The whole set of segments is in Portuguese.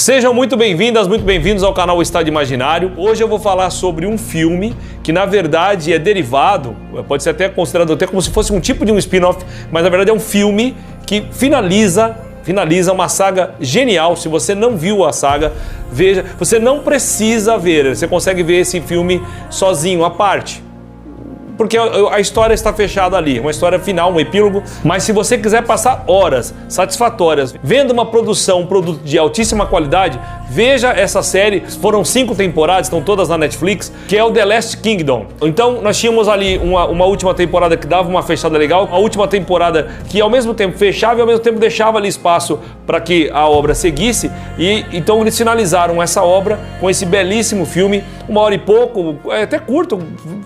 Sejam muito bem-vindas, muito bem-vindos ao canal Estado Imaginário. Hoje eu vou falar sobre um filme que na verdade é derivado, pode ser até considerado até como se fosse um tipo de um spin-off, mas na verdade é um filme que finaliza uma saga genial. Se você não viu a saga, veja, você não precisa ver, você consegue ver esse filme sozinho, à parte. Porque a história está fechada ali, uma história final, um epílogo, mas se você quiser passar horas satisfatórias vendo uma produção, um produto de altíssima qualidade, veja essa série. Foram 5 temporadas, estão todas na Netflix, que é o The Last Kingdom. Então nós tínhamos ali uma última temporada que dava uma fechada legal, a última temporada que ao mesmo tempo fechava e ao mesmo tempo deixava ali espaço para que a obra seguisse, e então eles finalizaram essa obra com esse belíssimo filme, 1 hora e pouco, é até curto,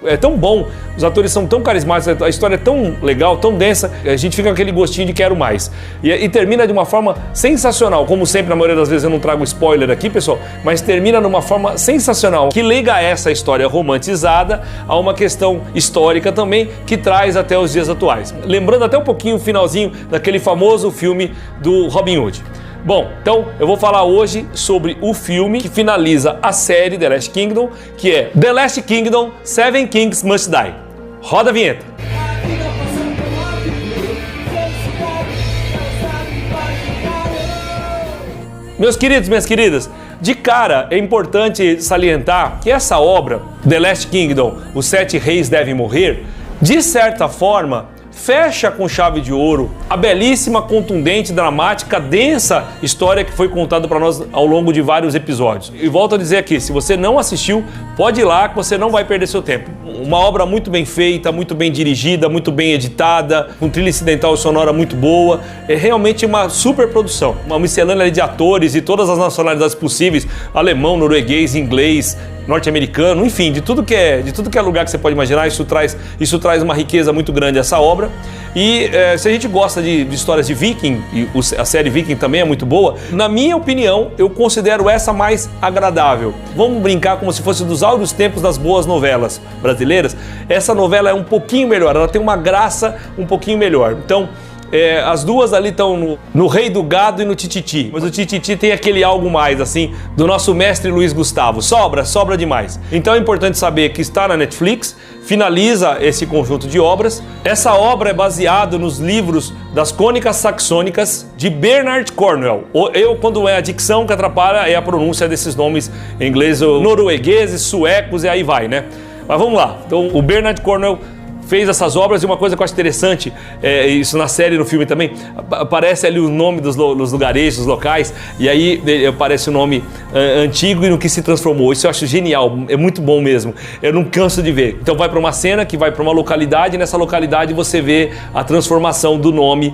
é tão bom. Os atores são tão carismáticos, a história é tão legal, tão densa, a gente fica com aquele gostinho de quero mais. E termina de uma forma sensacional. Como sempre, na maioria das vezes eu não trago spoiler aqui, pessoal, mas termina de uma forma sensacional, que liga essa história romantizada a uma questão histórica também, que traz até os dias atuais. Lembrando até um pouquinho o finalzinho daquele famoso filme do Robin Hood. Bom, então eu vou falar hoje sobre o filme que finaliza a série The Last Kingdom, que é The Last Kingdom, Seven Kings Must Die. Roda a vinheta. Meus queridos, minhas queridas, de cara é importante salientar que essa obra, The Last Kingdom, Os Sete Reis Devem Morrer, de certa forma, fecha com chave de ouro a belíssima, contundente, dramática, densa história que foi contada para nós ao longo de vários episódios. E volto a dizer aqui, se você não assistiu, pode ir lá que você não vai perder seu tempo. Uma obra muito bem feita, muito bem dirigida, muito bem editada, com trilha incidental e sonora muito boa. É realmente uma super produção, uma miscelânea de atores de todas as nacionalidades possíveis, alemão, norueguês, inglês, norte-americano, enfim, de tudo que é lugar que você pode imaginar. Isso traz uma riqueza muito grande a essa obra. E se a gente gosta de histórias de Viking, e a série Viking também é muito boa, na minha opinião, eu considero essa mais agradável. Vamos brincar como se fosse dos áureos tempos das boas novelas brasileiras. Essa novela é um pouquinho melhor, ela tem uma graça um pouquinho melhor. Então, as duas ali estão no Rei do Gado e no Tititi, mas o Tititi tem aquele algo mais, assim, do nosso mestre Luiz Gustavo. Sobra demais. Então é importante saber que está na Netflix, finaliza esse conjunto de obras. Essa obra é baseada nos livros das Crônicas Saxônicas de Bernard Cornwell. Quando é a dicção que atrapalha, é a pronúncia desses nomes em inglês, noruegueses, suecos e aí vai, né? Mas vamos lá. Então o Bernard Cornwell fez essas obras, e uma coisa que eu acho interessante, isso na série e no filme também, aparece ali o nome dos lugarejos, dos locais, e aí aparece o nome antigo e no que se transformou. Isso eu acho genial, é muito bom mesmo, eu não canso de ver. Então vai para uma cena que vai para uma localidade, e nessa localidade você vê a transformação do nome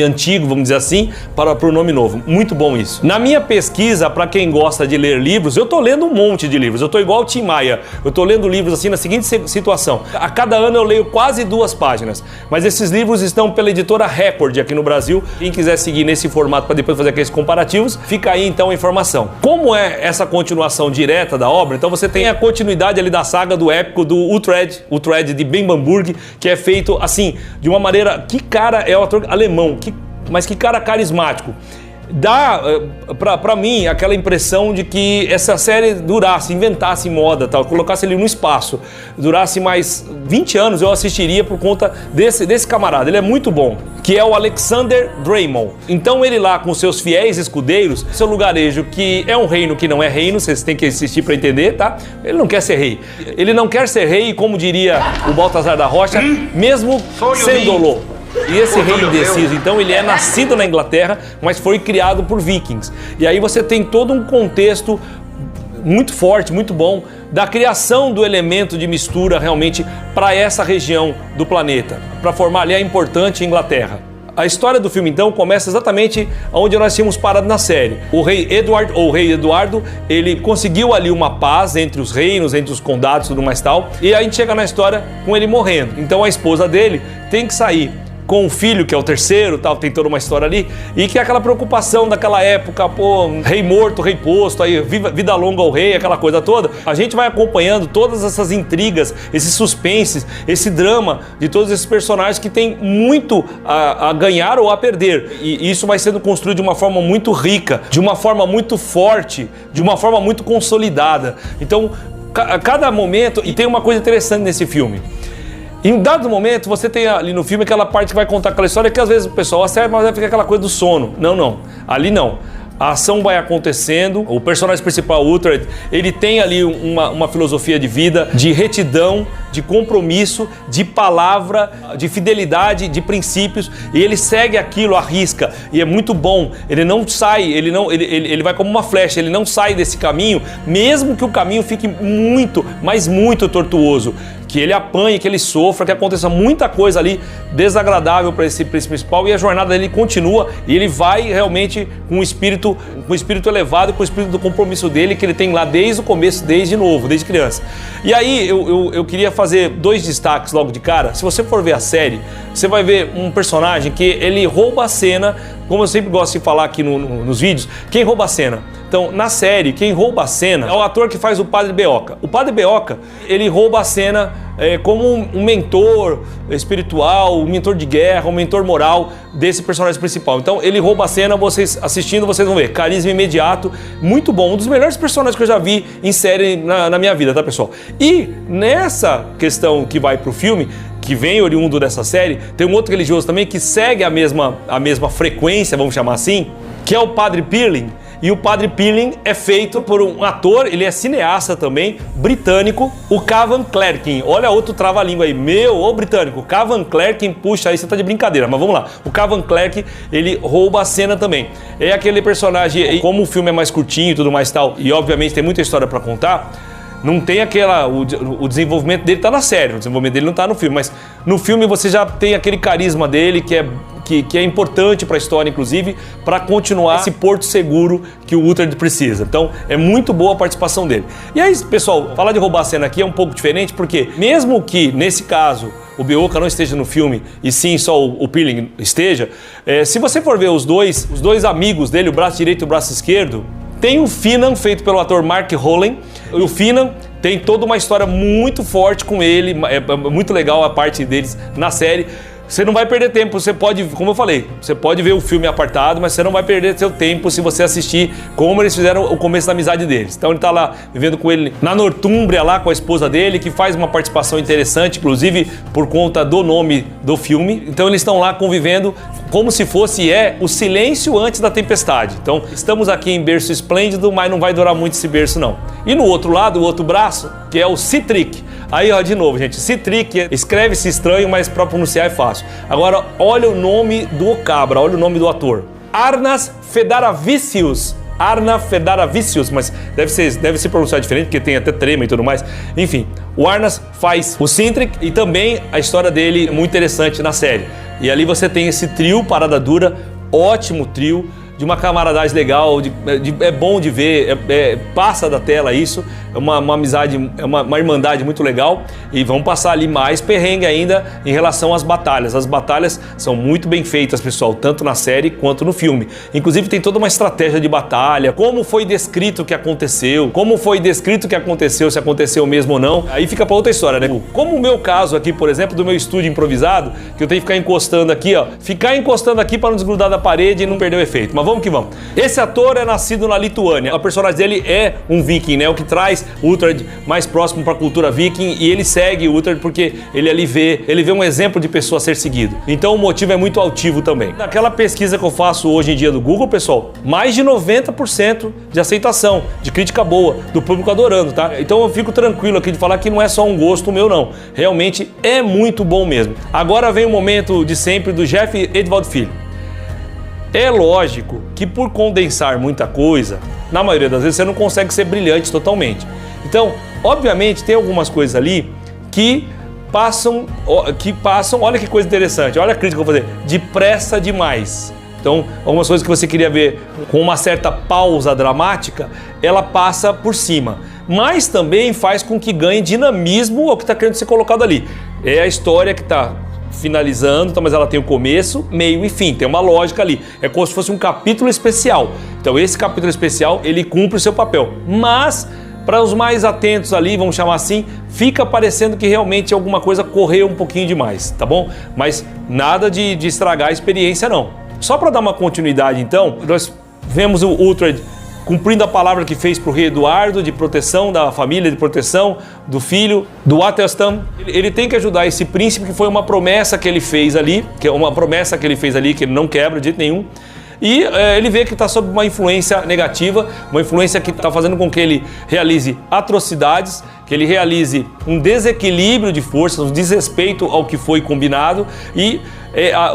antigo, vamos dizer assim, para o nome novo. Muito bom isso. Na minha pesquisa, para quem gosta de ler livros, eu tô lendo um monte de livros, eu tô igual o Tim Maia, eu tô lendo livros assim na seguinte situação: a cada ano eu leio quase 2 páginas, mas esses livros estão pela editora Record aqui no Brasil. Quem quiser seguir nesse formato para depois fazer aqueles comparativos, fica aí então a informação. Como é essa continuação direta da obra, então você tem a continuidade ali da saga do épico do Uhtred de Bembanburg, que é feito assim, de uma maneira, que cara é o ator alemão, mas que cara carismático. Dá pra mim aquela impressão de que essa série inventasse moda, tal, colocasse ele no espaço, durasse mais 20 anos, eu assistiria por conta desse camarada. Ele é muito bom, que é o Alexander Dreymon. Então ele lá com seus fiéis escudeiros, seu lugarejo, que é um reino que não é reino, vocês têm que assistir para entender, tá? Ele não quer ser rei. Ele não quer ser rei, como diria o Baltazar da Rocha, mesmo sendo-lo. E esse rei indeciso, então, ele é nascido na Inglaterra, mas foi criado por vikings. E aí você tem todo um contexto muito forte, muito bom, da criação do elemento de mistura realmente para essa região do planeta, para formar ali a importante Inglaterra. A história do filme, então, começa exatamente onde nós tínhamos parado na série. O rei Edward, ou rei Eduardo, ele conseguiu ali uma paz entre os reinos, entre os condados e tudo mais tal, e aí a gente chega na história com ele morrendo. Então a esposa dele tem que sair com o filho, que é o terceiro, tal, tem toda uma história ali, e que é aquela preocupação daquela época, pô, rei morto, rei posto, aí vida longa ao rei, aquela coisa toda. A gente vai acompanhando todas essas intrigas, esses suspenses, esse drama de todos esses personagens que tem muito a ganhar ou a perder. E isso vai sendo construído de uma forma muito rica, de uma forma muito forte, de uma forma muito consolidada. Então, a cada momento, e tem uma coisa interessante nesse filme. Em um dado momento, você tem ali no filme aquela parte que vai contar aquela história que às vezes o pessoal acerta, mas vai ficar aquela coisa do sono. Não. Ali não. A ação vai acontecendo, o personagem principal, o Uhtred, ele tem ali uma filosofia de vida, de retidão, de compromisso, de palavra, de fidelidade, de princípios, e ele segue aquilo à risca, e é muito bom. Ele não sai, ele vai como uma flecha, ele não sai desse caminho, mesmo que o caminho fique muito, mas muito tortuoso. Que ele apanhe, que ele sofra, que aconteça muita coisa ali desagradável para esse principal, e a jornada dele continua, e ele vai realmente com o espírito elevado, com o espírito do compromisso dele, que ele tem lá desde o começo, desde novo, desde criança. E aí eu queria fazer 2 destaques logo de cara. Se você for ver a série, você vai ver um personagem que ele rouba a cena, como eu sempre gosto de falar aqui nos vídeos, quem rouba a cena? Então, na série, quem rouba a cena é o ator que faz o Padre Beoca. O Padre Beoca, ele rouba a cena como um mentor espiritual, um mentor de guerra, um mentor moral desse personagem principal. Então, ele rouba a cena, vocês assistindo, vocês vão ver. Carisma imediato, muito bom. Um dos melhores personagens que eu já vi em série na minha vida, tá, pessoal? E nessa questão que vai pro filme, que vem oriundo dessa série, tem um outro religioso também que segue a mesma frequência, vamos chamar assim, que é o Padre Pyrling. E o Padre Pyrling é feito por um ator, ele é cineasta também, britânico, o Cavan Clerkin. Olha outro trava-língua aí, ô britânico, Cavan Clerkin, puxa, aí você tá de brincadeira, mas vamos lá. O Cavan Clerkin, ele rouba a cena também. É aquele personagem, como o filme é mais curtinho e tudo mais tal, e obviamente tem muita história pra contar, não tem o desenvolvimento dele tá na série, o desenvolvimento dele não tá no filme, mas no filme você já tem aquele carisma dele que é importante para a história, inclusive, para continuar esse porto seguro que o Uhtred precisa. Então, é muito boa a participação dele. E aí, pessoal, falar de roubar a cena aqui é um pouco diferente, porque mesmo que, nesse caso, o Beoca não esteja no filme, e sim só o Pyrling esteja, se você for ver os dois amigos dele, o braço direito e o braço esquerdo, tem o Finan, feito pelo ator Mark Holland, e o Finan tem toda uma história muito forte com ele, é muito legal a parte deles na série. Você não vai perder tempo, você pode, como eu falei, você pode ver o filme apartado, mas você não vai perder seu tempo se você assistir como eles fizeram o começo da amizade deles. Então ele tá lá vivendo com ele na Nortúmbria, lá com a esposa dele, que faz uma participação interessante, inclusive por conta do nome do filme. Então eles estão lá convivendo como se fosse o silêncio antes da tempestade. Então estamos aqui em berço esplêndido, mas não vai durar muito esse berço não. E no outro lado, o outro braço, que é o Sihtric. Aí, ó, de novo, gente, Sihtric, escreve-se estranho, mas para pronunciar é fácil. Agora, olha o nome do cabra, olha o nome do ator. Arnas Fedaravicius. Arna Fedaravicius, mas deve ser pronunciado diferente, porque tem até trema e tudo mais. Enfim, o Arnas faz o Sihtric e também a história dele é muito interessante na série. E ali você tem esse trio, Parada Dura, ótimo trio, de uma camaradagem legal, é bom de ver, passa da tela isso, é uma amizade, é uma irmandade muito legal, e vão passar ali mais perrengue ainda em relação às batalhas. As batalhas são muito bem feitas, pessoal, tanto na série quanto no filme. Inclusive tem toda uma estratégia de batalha, como foi descrito o que aconteceu, se aconteceu mesmo ou não, aí fica pra outra história, né? Como o meu caso aqui, por exemplo, do meu estúdio improvisado, que eu tenho que ficar encostando aqui, ó, para não desgrudar da parede e não perder o efeito. Mas vamos que vamos. Esse ator é nascido na Lituânia. O personagem dele é um viking, né? O que traz o Uhtred mais próximo para a cultura viking, e ele segue o Uhtred porque ele vê um exemplo de pessoa a ser seguido. Então o motivo é muito altivo também. Naquela pesquisa que eu faço hoje em dia do Google, pessoal, mais de 90% de aceitação, de crítica boa, do público adorando, tá? Então eu fico tranquilo aqui de falar que não é só um gosto meu, não. Realmente é muito bom mesmo. Agora vem o momento de sempre do Jeff Edwald Filho. É lógico que por condensar muita coisa, na maioria das vezes você não consegue ser brilhante totalmente. Então, obviamente, tem algumas coisas ali que passam, olha que coisa interessante, olha a crítica que eu vou fazer, depressa demais. Então, algumas coisas que você queria ver com uma certa pausa dramática, ela passa por cima. Mas também faz com que ganhe dinamismo ao que está querendo ser colocado ali. É a história que está finalizando, então, mas ela tem o começo, meio e fim, tem uma lógica ali. É como se fosse um capítulo especial. Então esse capítulo especial, ele cumpre o seu papel. Mas, para os mais atentos ali, vamos chamar assim, fica parecendo que realmente alguma coisa correu um pouquinho demais, tá bom? Mas nada de estragar a experiência, não. Só para dar uma continuidade, então, nós vemos o Uhtred cumprindo a palavra que fez para o rei Eduardo, de proteção da família, de proteção do filho, do Athelstan. Ele tem que ajudar esse príncipe, que foi uma promessa que ele fez ali, que ele não quebra de jeito nenhum. E ele vê que está sob uma influência negativa, uma influência que está fazendo com que ele realize atrocidades, que ele realize um desequilíbrio de forças, um desrespeito ao que foi combinado. E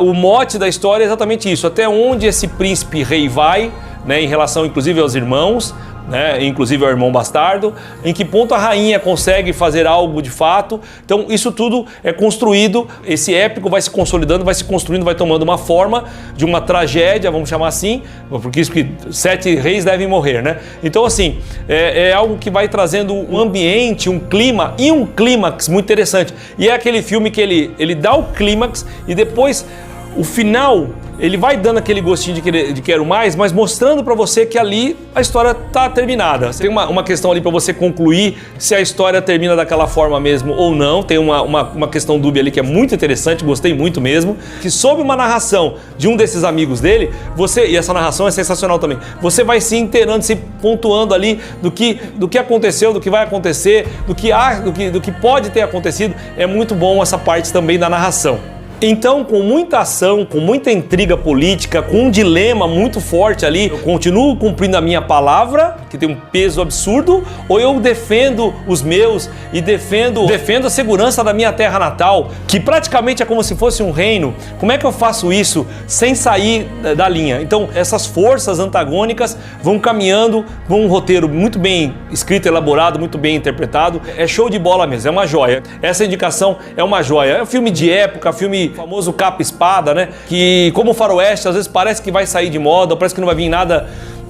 o mote da história é exatamente isso, até onde esse príncipe rei vai, né, em relação inclusive aos irmãos, né, inclusive ao irmão bastardo, em que ponto a rainha consegue fazer algo de fato. Então isso tudo é construído, esse épico vai se consolidando, vai se construindo, vai tomando uma forma de uma tragédia, vamos chamar assim, porque isso que 7 reis devem morrer, né? Então assim, é algo que vai trazendo um ambiente, um clima e um clímax muito interessante. E é aquele filme que ele dá o clímax e depois o final, ele vai dando aquele gostinho de quero mais, mas mostrando para você que ali a história tá terminada. Tem uma questão ali para você concluir se a história termina daquela forma mesmo ou não. Tem uma questão dúbia ali que é muito interessante, gostei muito mesmo. Que sob uma narração de um desses amigos dele, e essa narração é sensacional também, você vai se inteirando, se pontuando ali do que aconteceu, do que vai acontecer, do que pode ter acontecido. É muito bom essa parte também da narração. Então, com muita ação, com muita intriga política, com um dilema muito forte ali, eu continuo cumprindo a minha palavra, que tem um peso absurdo, ou eu defendo os meus e defendo a segurança da minha terra natal, que praticamente é como se fosse um reino. Como é que eu faço isso sem sair da linha? Então, essas forças antagônicas vão caminhando com um roteiro muito bem escrito, elaborado, muito bem interpretado. É show de bola mesmo, é uma joia. Essa indicação é uma joia. É um filme de época, filme famoso capa-espada, né? Que, como o faroeste, às vezes parece que vai sair de moda, parece que não vai vir nada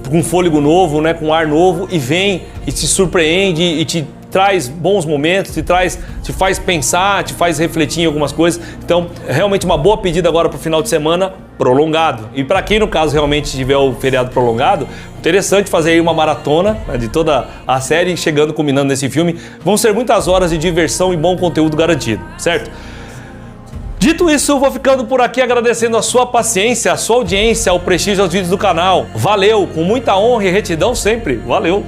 com fôlego novo, né? Com ar novo, e vem e te surpreende e te traz bons momentos, te faz pensar, te faz refletir em algumas coisas. Então, é realmente uma boa pedida agora para o final de semana prolongado. E para quem, no caso, realmente tiver o feriado prolongado, interessante fazer aí uma maratona, né, de toda a série, chegando, culminando nesse filme. Vão ser muitas horas de diversão e bom conteúdo garantido, certo? Dito isso, eu vou ficando por aqui agradecendo a sua paciência, a sua audiência, o prestígio aos vídeos do canal. Valeu, com muita honra e retidão sempre. Valeu!